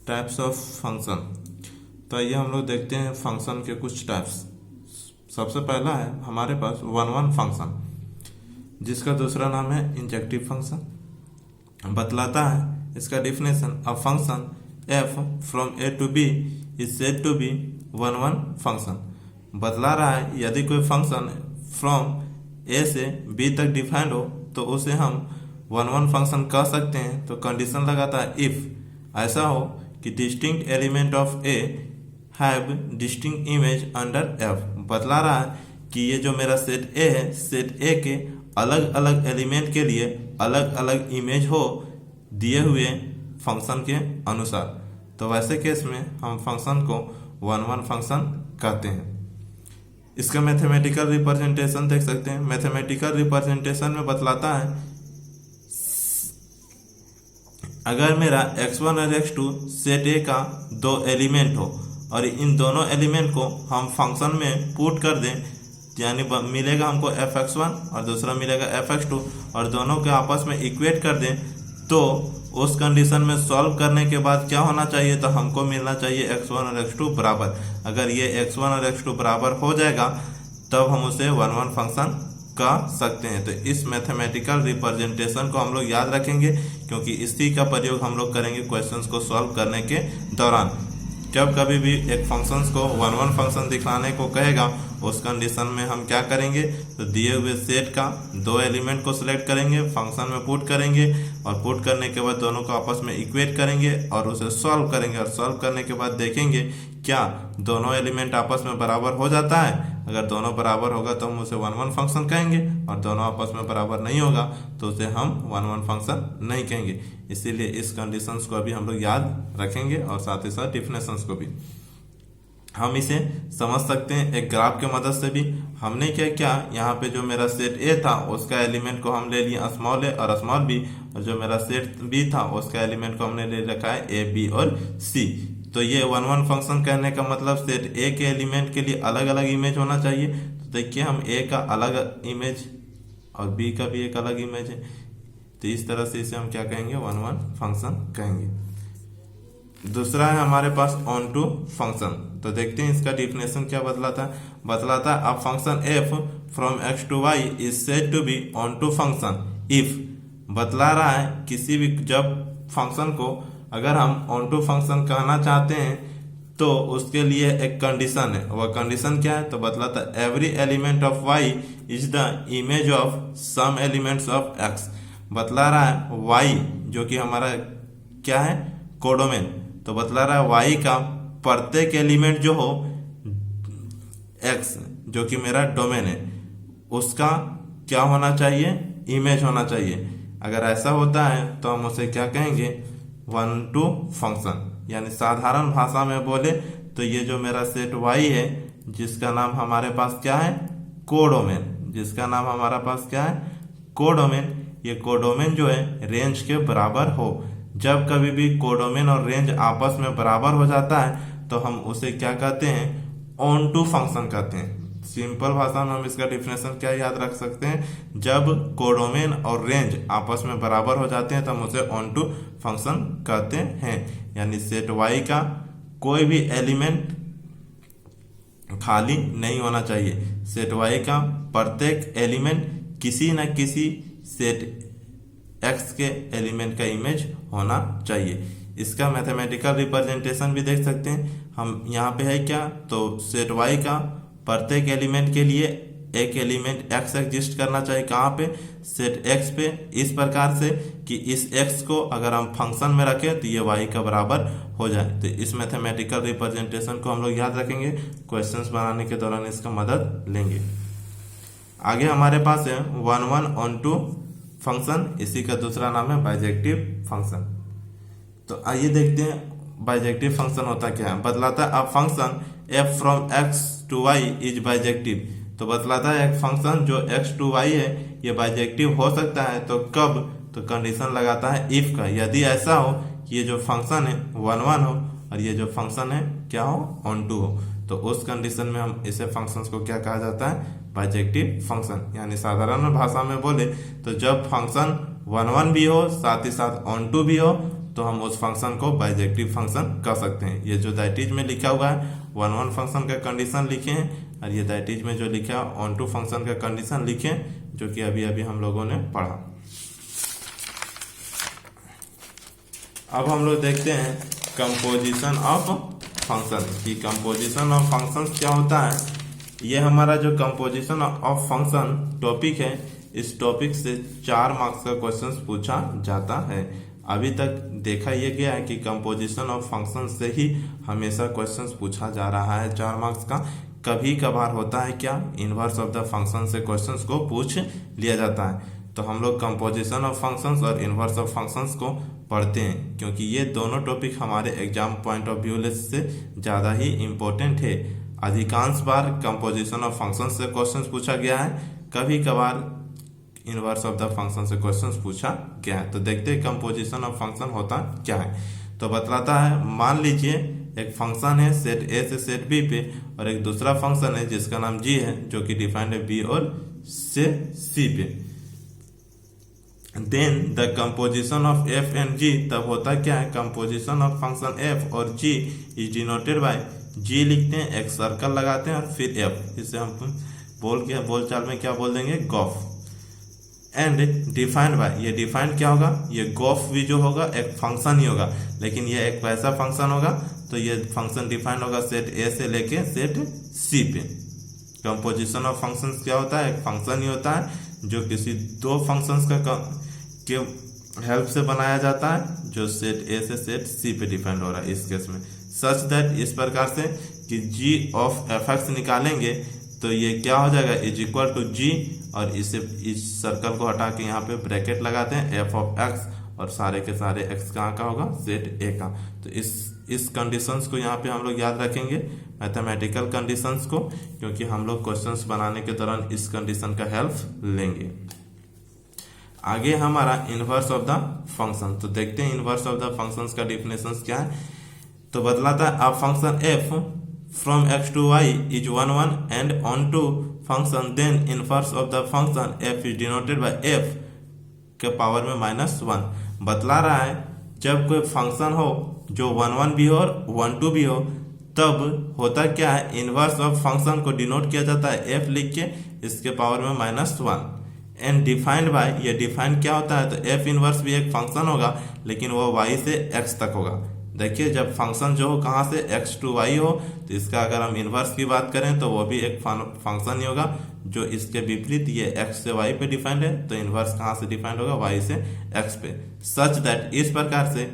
Types of function. तो आइए हम लोग देखते हैं फंक्शन के कुछ टाइप्स। सबसे पहला है हमारे पास वन फंक्शन, जिसका दूसरा नाम है इंजेक्टिव फंक्शन। बतलाता है इसका definition, a function f from A to B is said to be one function. बतला रहा है यदि कोई फंक्शन फ्रॉम ए से बी तक डिफाइंड हो तो उसे हम वन फंक्शन कह सकते हैं। तो कंडीशन लगाता है इफ ऐसा हो कि distinct element of A have distinct image under F. बतला रहा है कि ये जो मेरा सेट ए है, सेट ए के अलग अलग एलिमेंट के लिए अलग अलग इमेज हो दिए हुए फंक्शन के अनुसार। तो वैसे केस में हम फंक्शन को वन फंक्शन कहते हैं। इसका मैथमेटिकल रिप्रेजेंटेशन देख सकते हैं। मैथमेटिकल रिप्रेजेंटेशन में बतलाता है अगर मेरा x1 और x2 सेट ए का दो एलिमेंट हो और इन दोनों एलिमेंट को हम फंक्शन में पुट कर दें, यानी मिलेगा हमको fx1 और दूसरा मिलेगा fx2 और दोनों के आपस में इक्वेट कर दें, तो उस कंडीशन में सॉल्व करने के बाद क्या होना चाहिए, तो हमको मिलना चाहिए x1 और x2 बराबर। अगर ये x1 और x2 बराबर हो जाएगा तब हम उसे वन फंक्शन कह सकते हैं। तो इस मैथमेटिकल रिप्रेजेंटेशन को हम लोग याद रखेंगे, क्योंकि इसी का प्रयोग हम लोग करेंगे क्वेश्चंस को सॉल्व करने के दौरान। जब कभी भी एक फंक्शंस को वन फंक्शन दिखाने को कहेगा उस कंडीशन में हम क्या करेंगे, तो दिए हुए सेट का दो एलिमेंट को सिलेक्ट करेंगे, फंक्शन में पुट करेंगे और पुट करने के बाद दोनों को आपस में इक्वेट करेंगे और उसे सॉल्व करेंगे। और सॉल्व करने के बाद देखेंगे क्या दोनों एलिमेंट आपस में बराबर हो जाता है। अगर दोनों बराबर होगा तो हम उसे वन फंक्शन कहेंगे और दोनों आपस में बराबर नहीं होगा तो उसे हम वन फंक्शन नहीं कहेंगे। इसीलिए इस कंडीशंस को अभी हम लोग याद रखेंगे और साथ ही साथ डिफिनेशंस को भी हम इसे समझ सकते हैं एक ग्राफ के मदद से भी। हमने क्या किया, यहाँ पे जो मेरा सेट ए था उसका एलिमेंट को हम ले लिया स्मॉल ए और स्मॉल बी, और जो मेरा सेट बी था उसका एलिमेंट को हमने ले रखा है ए बी और सी। तो ये वन फंक्शन कहने का मतलब सेट ए के एलिमेंट के लिए अलग अलग इमेज होना चाहिए। तो देखिए हम ए का अलग इमेज और बी का भी एक अलग इमेज है, तो इस तरह से इसे हम क्या कहेंगे, वन फंक्शन कहेंगे। दूसरा है हमारे पास ऑन टू फंक्शन। तो देखते हैं इसका डिफिनेशन क्या बतलाता है। A function f from X to Y is said to be onto function if. बतला रहा है किसी भी जब फंक्शन को अगर हम ऑन टू फंक्शन कहना चाहते हैं तो उसके लिए एक कंडीशन है। वह कंडीशन क्या है, तो बतलाता है every element of Y is the image of some elements of X. बतला रहा है वाई जो कि हमारा क्या है, कोडोमेन। तो बतला रहा है वाई का प्रत्येक एलिमेंट जो हो एक्स जो कि मेरा डोमेन है उसका क्या होना चाहिए, इमेज होना चाहिए। अगर ऐसा होता है तो हम उसे क्या कहेंगे, वन टू फंक्शन। यानी साधारण भाषा में बोले तो ये जो मेरा सेट वाई है जिसका नाम हमारे पास क्या है, कोडोमेन, जिसका नाम हमारा पास क्या है, कोडोमेन। ये कोडोमेन जो है रेंज के बराबर हो। जब कभी भी कोडोमेन और रेंज आपस में बराबर हो जाता है तो हम उसे क्या कहते हैं, ऑन टू फंक्शन कहते हैं। सिंपल भाषा में हम इसका डिफिनेशन क्या याद रख सकते हैं, जब कोडोमेन और रेंज आपस में बराबर हो जाते हैं तो हम उसे ऑन टू फंक्शन कहते हैं। यानी सेट वाई का कोई भी एलिमेंट खाली नहीं होना चाहिए। सेट वाई का प्रत्येक एलिमेंट किसी न किसी सेट एक्स के एलिमेंट का इमेज होना चाहिए। इसका मैथमेटिकल रिप्रेजेंटेशन भी देख सकते हैं हम। यहाँ पे है क्या, तो सेट वाई का प्रत्येक एलिमेंट के लिए एक एलिमेंट एक्स एग्जिस्ट करना चाहिए। कहाँ पे, सेट एक्स पे, इस प्रकार से कि इस एक्स को अगर हम फंक्शन में रखें तो ये वाई का बराबर हो जाए। तो इस मैथमेटिकल रिप्रेजेंटेशन को हम लोग याद रखेंगे, क्वेश्चंस बनाने के दौरान इसका मदद लेंगे। आगे हमारे पास है वन ऑन टू फंक्शन। इसी का दूसरा नाम है बाइजेक्टिव फंक्शन। तो आइए देखते हैं बाइजेक्टिव फंक्शन होता क्या है। बतलाता है a function f from X to Y is bijective. तो बतलाता है एक फंक्शन जो एक्स टू वाई है ये बाइजेक्टिव हो सकता है। तो कब, तो कंडीशन लगाता है इफ का, यदि ऐसा हो कि ये जो फंक्शन है वन हो और ये जो फंक्शन है क्या हो, ऑन टू हो। तो उस कंडीशन में हम इसे फंक्शंस को क्या कहा जाता है, बाइजेक्टिव फंक्शन। यानी साधारण भाषा में बोले तो जब फंक्शन वन भी हो साथ ही साथ ऑन टू भी हो तो हम उस फंक्शन को बाइजेक्टिव फंक्शन कह सकते हैं। ये जो दैट इज में लिखा हुआ है वन वन फंक्शन का कंडीशन लिखे हैं, और ये दैट इज में जो लिखा है ऑन टू फंक्शन का कंडीशन लिखे, जो कि अभी अभी हम लोगों ने पढ़ा। अब हम लोग देखते हैं कंपोजिशन ऑफ फंक्शन की कंपोजिशन ऑफ फंक्शंस क्या होता है। ये हमारा जो कंपोजिशन ऑफ फंक्शन टॉपिक है, इस टॉपिक से 4 मार्क्स का क्वेश्चन पूछा जाता है। अभी तक देखा यह गया है कि कंपोजिशन ऑफ फंक्शन से ही हमेशा क्वेश्चन पूछा जा रहा है 4 मार्क्स का। कभी कभार होता है क्या, इनवर्स ऑफ द फंक्शन से क्वेश्चंस को पूछ लिया जाता है। तो हम लोग कंपोजिशन ऑफ फंक्शंस और इनवर्स ऑफ फंक्शंस को पढ़ते हैं, क्योंकि ये दोनों टॉपिक हमारे एग्जाम पॉइंट ऑफ व्यू से ज़्यादा ही इम्पोर्टेंट है। अधिकांश बार कंपोजिशन ऑफ फंक्शन से क्वेश्चंस पूछा गया है, कभी कभार इनवर्स ऑफ द फंक्शन से क्वेश्चंस पूछा गया है। तो देखते हैं कंपोजिशन ऑफ फंक्शन होता क्या है। तो बतलाता है, मान लीजिए एक फंक्शन है सेट ए से सेट बी पे, और एक दूसरा फंक्शन है जिसका नाम जी है, जो कि डिफाइंड है बी और से सी पे। Then the composition of F and G, तब होता क्या है, कंपोजिशन ऑफ फंक्शन एफ और G is denoted by, G लिखते हैं, एक सर्कल लगाते हैं और फिर एफ, इसे हम बोलचाल में क्या बोल देंगे, गॉफ। एंड डिफाइंड बाय, ये डिफाइंड क्या होगा, ये गॉफ भी जो होगा एक फंक्शन ही होगा, लेकिन ये एक वैसा फंक्शन होगा, तो ये फंक्शन डिफाइंड होगा सेट ए से लेके सेट सी पे। कंपोजिशन ऑफ फंक्शंस क्या होता है, एक फंक्शन ही होता है जो किसी दो फंक्शंस के हेल्प से बनाया जाता है, जो सेट ए से सेट सी पे डिफाइंड हो रहा है इस केस में। सच दैट, इस प्रकार से कि जी ऑफ एफ एक्स निकालेंगे तो ये क्या हो जाएगा, इज इक्वल टू जी, और इसे इस सर्कल को हटा के यहाँ पे ब्रैकेट लगाते हैं, एफ ऑफ एक्स, और सारे के सारे एक्स कहाँ का होगा, सेट ए का। तो इस कंडीशंस को यहाँ पे हम लोग याद रखेंगे, मैथमेटिकल कंडीशंस को, क्योंकि हम लोग क्वेश्चंस बनाने के दौरान इस कंडीशन का हेल्प लेंगे। आगे हमारा इनवर्स ऑफ द फंक्शन, तो देखते हैं इनवर्स ऑफ द फंक्शंस का डिफिनेशन क्या है। तो बतलाता है, a function f from X to Y is 1 1 and onto function, then inverse of the function f is denoted by f के पावर में -1। बतला रहा है, जब कोई फंक्शन हो जो 1 1 भी हो और 1 2 भी हो, तब होता क्या है, इनवर्स ऑफ फंक्शन को डिनोट किया जाता है एफ लिख के, इसके पावर में -1। एंड डिफाइंड बाय, ये डिफाइंड क्या होता है, तो एफ इनवर्स भी एक फंक्शन होगा, लेकिन वो वाई से एक्स तक होगा। देखिए, जब फंक्शन जो हो कहाँ से एक्स टू वाई हो, तो इसका अगर हम इनवर्स की बात करें तो वो भी एक फंक्शन ही होगा, जो इसके विपरीत ये एक्स से वाई पे डिफाइंड है, तो इनवर्स कहाँ से डिफाइंड होगा, वाई से एक्स पे। सच दैट, इस प्रकार से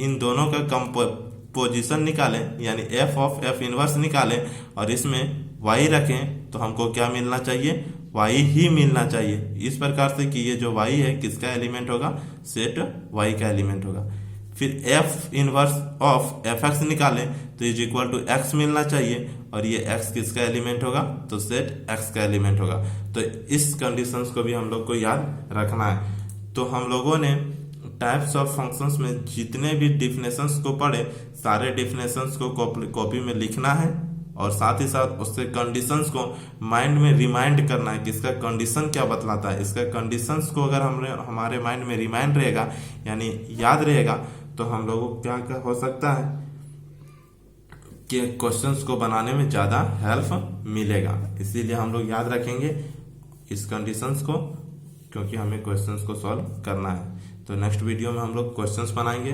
इन दोनों का कंपोजिशन निकालें, यानी एफ ऑफ एफ इनवर्स निकालें, और इसमें वाई रखें, तो हमको क्या मिलना चाहिए, वाई ही मिलना चाहिए। इस प्रकार से कि ये जो वाई है किसका एलिमेंट होगा, सेट वाई का एलिमेंट होगा। फिर F inverse of F x निकालें तो इज इक्वल टू एक्स मिलना चाहिए, और ये एक्स किसका एलिमेंट होगा, तो सेट एक्स का एलिमेंट होगा। तो इस कंडीशंस को भी हम लोग को याद रखना है। तो हम लोगों ने टाइप्स ऑफ फंक्शंस में जितने भी डिफिनेशंस को पढ़े, सारे डिफिनेशंस को कॉपी में लिखना है, और साथ ही साथ उससे कंडीशंस को माइंड में रिमाइंड करना है कि इसका कंडीशन क्या बतलाता है। इसका कंडीशंस को अगर हमारे माइंड में रिमाइंड रहेगा, यानी याद रहेगा, तो हम लोगों को क्या हो सकता है कि क्वेश्चंस को बनाने में ज़्यादा हेल्प मिलेगा। इसीलिए हम लोग याद रखेंगे इस कंडीशंस को, क्योंकि हमें क्वेश्चंस को सॉल्व करना है। तो नेक्स्ट वीडियो में हम लोग क्वेश्चंस बनाएंगे।